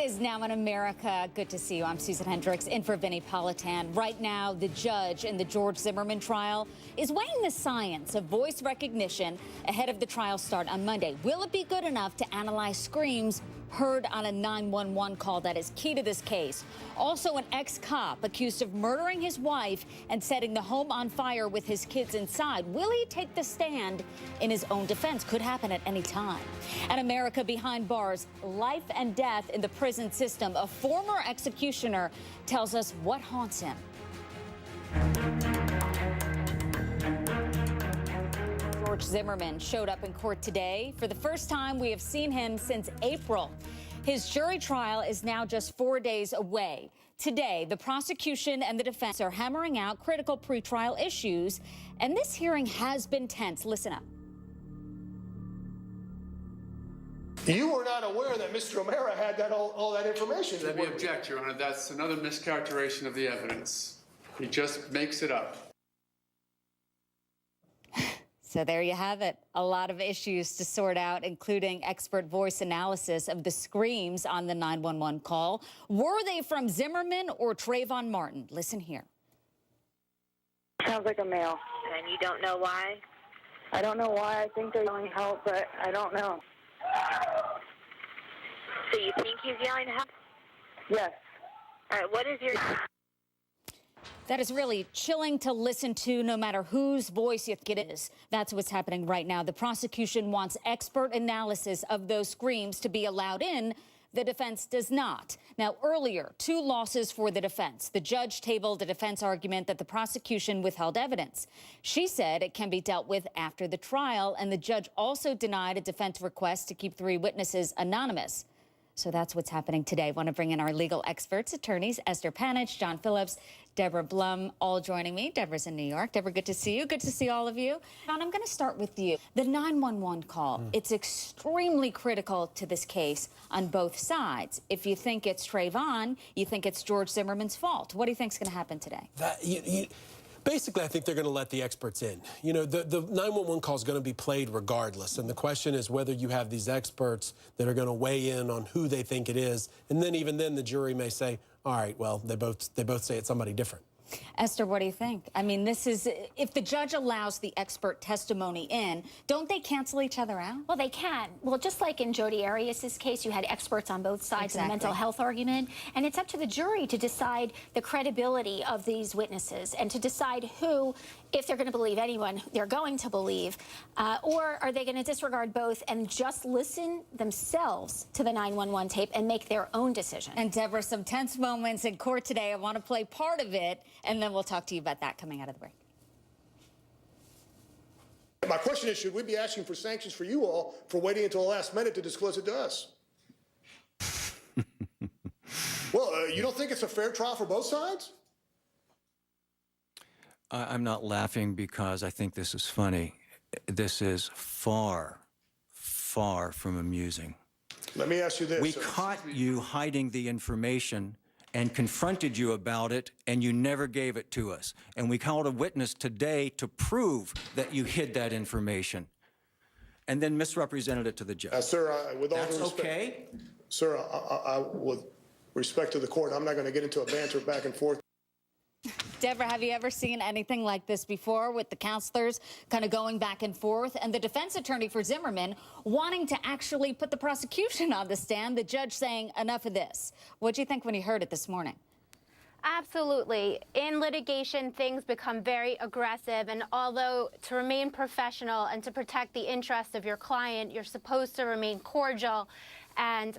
is Now in America. Good to see you. I'm Susan Hendricks, in for Vinnie Politan. Right now, the judge in the George Zimmerman trial is weighing the science of voice recognition ahead of the trial start on Monday. Will it be good enough to analyze screams heard on a 911 call? That is key to this case. Also, an ex-cop accused of murdering his wife and setting the home on fire with his kids inside. Will he take the stand in his own defense? Could happen at any time. And America behind bars, life and death in the prison system. A former executioner tells us what haunts him. George Zimmerman showed up in court today. For the first time, we have seen him since April. His jury trial is now just 4 days away. Today, the prosecution and the defense are hammering out critical pretrial issues, and this hearing has been tense. Listen up. You were not aware that Mr. O'Mara had all that information. Let me object, Your Honor. That's another mischaracterization of the evidence. He just makes it up. So there you have it. A lot of issues to sort out, including expert voice analysis of the screams on the 911 call. Were they from Zimmerman or Trayvon Martin? Listen here. Sounds like a male. And you don't know why? I don't know why. I think they're yelling help, but I don't know. So you think he's yelling help? Yes. All right, what is your... That is really chilling to listen to, no matter whose voice you think it is. That's what's happening right now. The prosecution wants expert analysis of those screams to be allowed in. The defense does not. Now, earlier, 2 losses for the defense. The judge tabled a defense argument that the prosecution withheld evidence. She said it can be dealt with after the trial, and the judge also denied a defense request to keep 3 witnesses anonymous. So that's what's happening today. I want to bring in our legal experts, attorneys Esther Panich, John Phillips, Deborah Blum, all joining me. Deborah's in New York. Deborah, good to see you. Good to see all of you. John, I'm going to start with you. The 911 call, it's extremely critical to this case on both sides. If you think it's Trayvon, you think it's George Zimmerman's fault. What do you think is going to happen today? Basically, I think they're going to let the experts in. You know, the 911 call is going to be played regardless, and the question is whether you have these experts that are going to weigh in on who they think it is, and then even then the jury may say, all right, well, they both say it's somebody different. Esther, what do you think? I mean, this is, if the judge allows the expert testimony in, don't they cancel each other out? Well, they can. Well, just like in Jodi Arias' case, you had experts on both sides of the mental health argument, and it's up to the jury to decide the credibility of these witnesses and to decide who, if they're going to believe anyone, they're going to believe, or are they going to disregard both and just listen themselves to the 911 tape and make their own decision? And Deborah, some tense moments in court today. I want to play part of it, and then we'll talk to you about that coming out of the break. My question is, should we be asking for sanctions for you all for waiting until the last minute to disclose it to us? Well, you don't think it's a fair trial for both sides? I'm not laughing because I think this is funny. This is far, far from amusing. Let me ask you this. We caught you hiding the information and confronted you about it, and you never gave it to us. And we called a witness today to prove that you hid that information and then misrepresented it to the judge. Sir, with all That's due respect, okay? Sir, with respect to the court, I'm not going to get into a banter back and forth. Deborah, have you ever seen anything like this before, with the counselors kind of going back and forth and the defense attorney for Zimmerman wanting to actually put the prosecution on the stand, the judge saying, enough of this? What do you think when you heard it this morning? Absolutely. In litigation, things become very aggressive, and although to remain professional and to protect the interests of your client, you're supposed to remain cordial and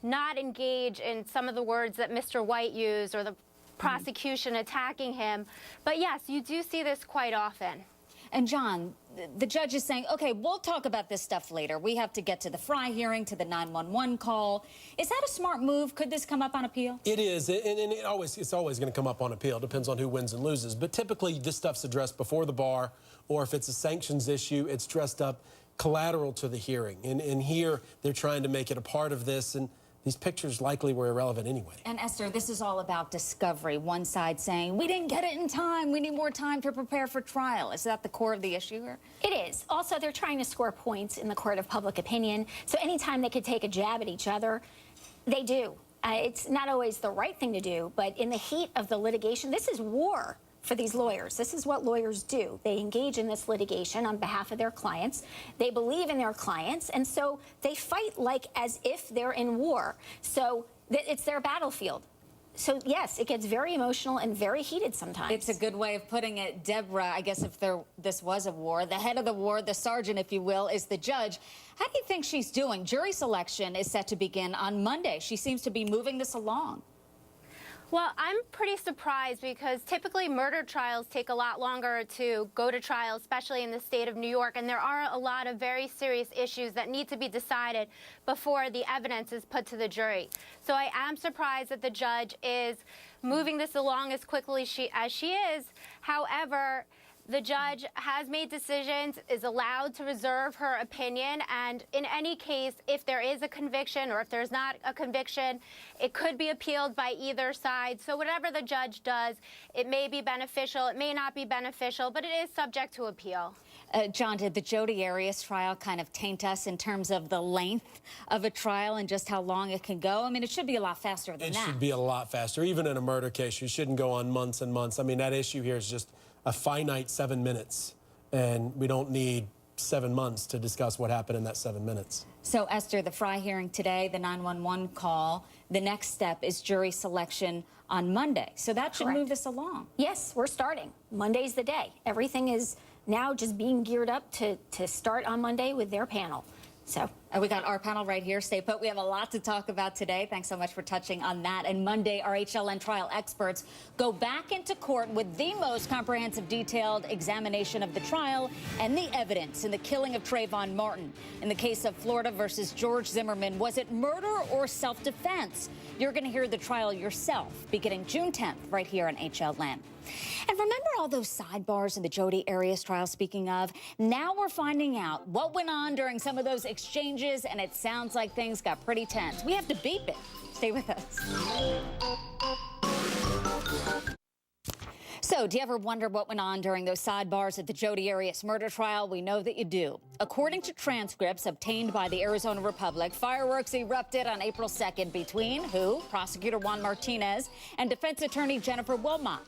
not engage in some of the words that Mr. White used or the prosecution attacking him. But yes, you do see this quite often. And John, the judge is saying, okay, we'll talk about this stuff later. We have to get to the Fry hearing, to the 911 call. Is that a smart move? Could this come up on appeal? It is, and it's always going to come up on appeal. Depends on who wins and loses. But typically, this stuff's addressed before the bar, or if it's a sanctions issue, it's dressed up collateral to the hearing. And here, they're trying to make it a part of this, and these pictures likely were irrelevant anyway. And Esther, this is all about discovery. One side saying, we didn't get it in time. We need more time to prepare for trial. Is that the core of the issue here? It is. Also, they're trying to score points in the court of public opinion. So anytime they could take a jab at each other, they do. It's not always the right thing to do, but in the heat of the litigation, this is war for these lawyers. This is what lawyers do. They engage in this litigation on behalf of their clients. They believe in their clients, and so they fight like as if they're in war. So it's their battlefield. So, yes, it gets very emotional and very heated sometimes. It's a good way of putting it. Deborah, I guess if this was a war, the head of the war, the sergeant, if you will, is the judge. How do you think she's doing? Jury selection is set to begin on Monday. She seems to be moving this along. Well, I'm pretty surprised because typically murder trials take a lot longer to go to trial, especially in the state of New York, and there are a lot of very serious issues that need to be decided before the evidence is put to the jury. So I am surprised that the judge is moving this along as quickly as she is. However, the judge has made decisions, is allowed to reserve her opinion, and in any case, if there is a conviction or if there's not a conviction, it could be appealed by either side. So whatever the judge does, it may be beneficial, it may not be beneficial, but it is subject to appeal. John, did the Jodi Arias trial kind of taint us in terms of the length of a trial and just how long it can go? I mean, it should be a lot faster than that. It should be a lot faster. Even in a murder case, you shouldn't go on months and months. I mean, that issue here is just a finite 7 minutes, and we don't need 7 months to discuss what happened in that 7 minutes. So, Esther, the Fry hearing today, the 911 call, the next step is jury selection on Monday. So that should move this along. Yes, we're starting. Monday's the day. Everything is now just being geared up to start on Monday with their panel. So we got our panel right here. Stay put. We have a lot to talk about today. Thanks so much for touching on that. And Monday, our HLN trial experts go back into court with the most comprehensive, detailed examination of the trial and the evidence in the killing of Trayvon Martin. In the case of Florida versus George Zimmerman, was it murder or self-defense? You're going to hear the trial yourself beginning June 10th right here on HLN. And remember all those sidebars in the Jodi Arias trial, speaking of? Now we're finding out what went on during some of those exchanges, and it sounds like things got pretty tense. We have to beep it. Stay with us. So, do you ever wonder what went on during those sidebars at the Jodi Arias murder trial? We know that you do. According to transcripts obtained by the Arizona Republic, fireworks erupted on April 2nd between who? Prosecutor Juan Martinez and defense attorney Jennifer Wilmot.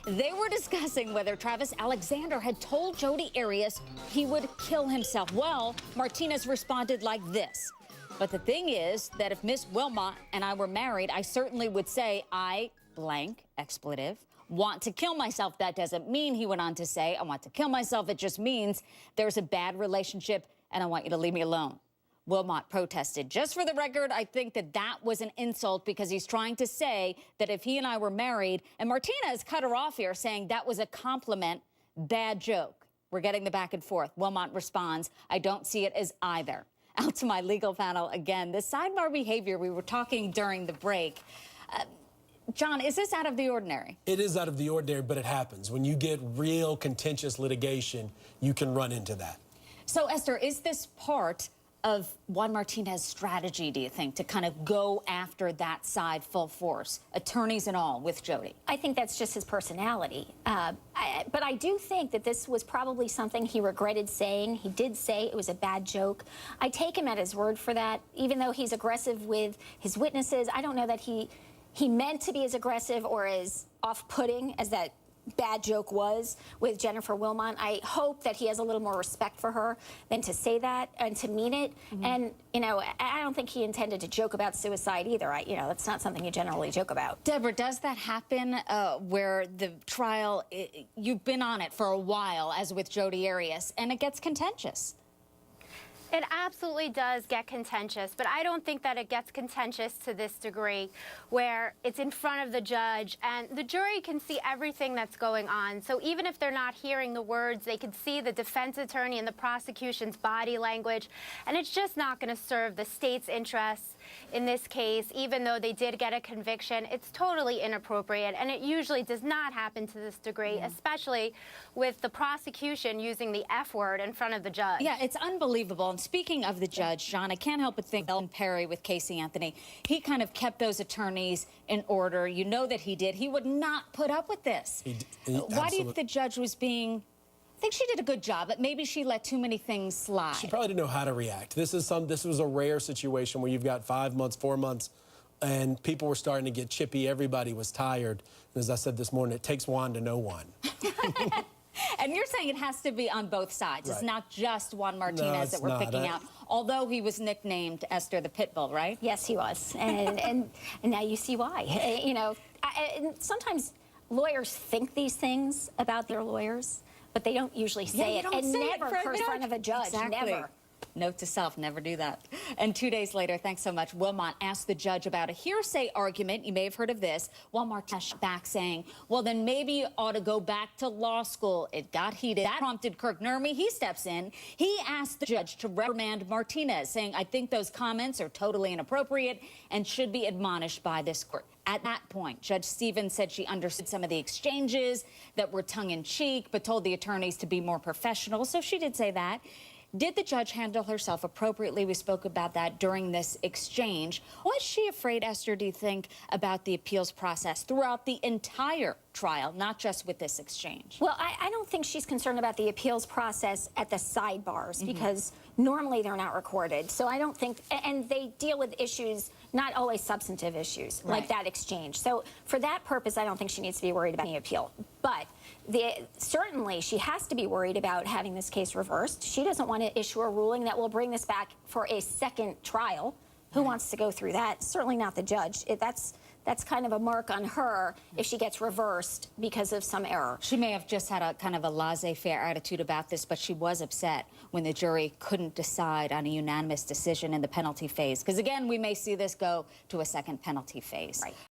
They were discussing whether Travis Alexander had told Jodi Arias he would kill himself. Well, Martinez responded like this. But the thing is that if Miss Wilmot and I were married, I certainly would say I blank expletive want to kill myself. That doesn't mean, he went on to say, I want to kill myself. It just means there's a bad relationship and I want you to leave me alone. Wilmot protested. Just for the record, I think that was an insult because he's trying to say that if he and I were married, and Martinez cut her off here saying that was a compliment, bad joke. We're getting the back and forth. Wilmot responds, I don't see it as either. Out to my legal panel again. The sidebar behavior we were talking during the break. John, is this out of the ordinary? It is out of the ordinary, but it happens. When you get real contentious litigation, you can run into that. So, Esther, is this part of Juan Martinez's strategy, do you think, to kind of go after that side full force, attorneys and all, with Jodi? I think that's just his personality. But I do think that this was probably something he regretted saying. He did say it was a bad joke. I take him at his word for that. Even though he's aggressive with his witnesses, I don't know that he meant to be as aggressive or as off-putting as that bad joke was with Jennifer Wilmot. I hope that he has a little more respect for her than to say that and to mean it. Mm-hmm. And, you know, I don't think he intended to joke about suicide either. You know, that's not something you generally joke about. Deborah, does that happen where the trial, you've been on it for a while, as with Jodi Arias, and it gets contentious? It absolutely does get contentious, but I don't think that it gets contentious to this degree where it's in front of the judge and the jury can see everything that's going on. So even if they're not hearing the words, they can see the defense attorney and the prosecution's body language, and it's just not going to serve the state's interests in this case. Even though they did get a conviction, it's totally inappropriate, and it usually does not happen to this degree, especially with the prosecution using the F word in front of the judge. Yeah, it's unbelievable. And speaking of the judge, John, I can't help but think Ellen Perry with Casey Anthony, he kind of kept those attorneys in order. You know that he did. He would not put up with this. Why do you think the judge was being... I think she did a good job, but maybe she let too many things slide. She probably didn't know how to react. This was a rare situation where you've got 5 months, 4 months and people were starting to get chippy. Everybody was tired. And as I said this morning, it takes one to know one. And you're saying it has to be on both sides. Right. It's not just Juan Martinez No, it's that we're not. picking out, although he was nicknamed Esther the Pitbull, right? Yes, he was. And now you see why. You know, and sometimes lawyers think these things about their lawyers, but they don't usually say it. And never in front of a judge. Exactly. Never. Note to self, never do that. And 2 days later, thanks so much, Wilmot asked the judge about a hearsay argument. You may have heard of this. Juan Martinez back saying, well, then maybe you ought to go back to law school. It got heated. That prompted Kirk Nurmi. He steps in. He asked the judge to reprimand Martinez, saying, I think those comments are totally inappropriate and should be admonished by this court. At that point, Judge Stevens said she understood some of the exchanges that were tongue-in-cheek, but told the attorneys to be more professional. So she did say that. Did the judge handle herself appropriately? We spoke about that during this exchange. Was she afraid, Esther, do you think, about the appeals process throughout the entire trial, not just with this exchange? Well, I don't think she's concerned about the appeals process at the sidebars because normally they're not recorded. So I don't think, and they deal with issues, not always substantive issues, like that exchange. So for that purpose, I don't think she needs to be worried about any appeal. But certainly she has to be worried about having this case reversed. She doesn't want to issue a ruling that will bring this back for a second trial. Who wants to go through that? Certainly not the judge. That's kind of a mark on her if she gets reversed because of some error. She may have just had a kind of a laissez-faire attitude about this, but she was upset when the jury couldn't decide on a unanimous decision in the penalty phase. Because, again, we may see this go to a second penalty phase. Right.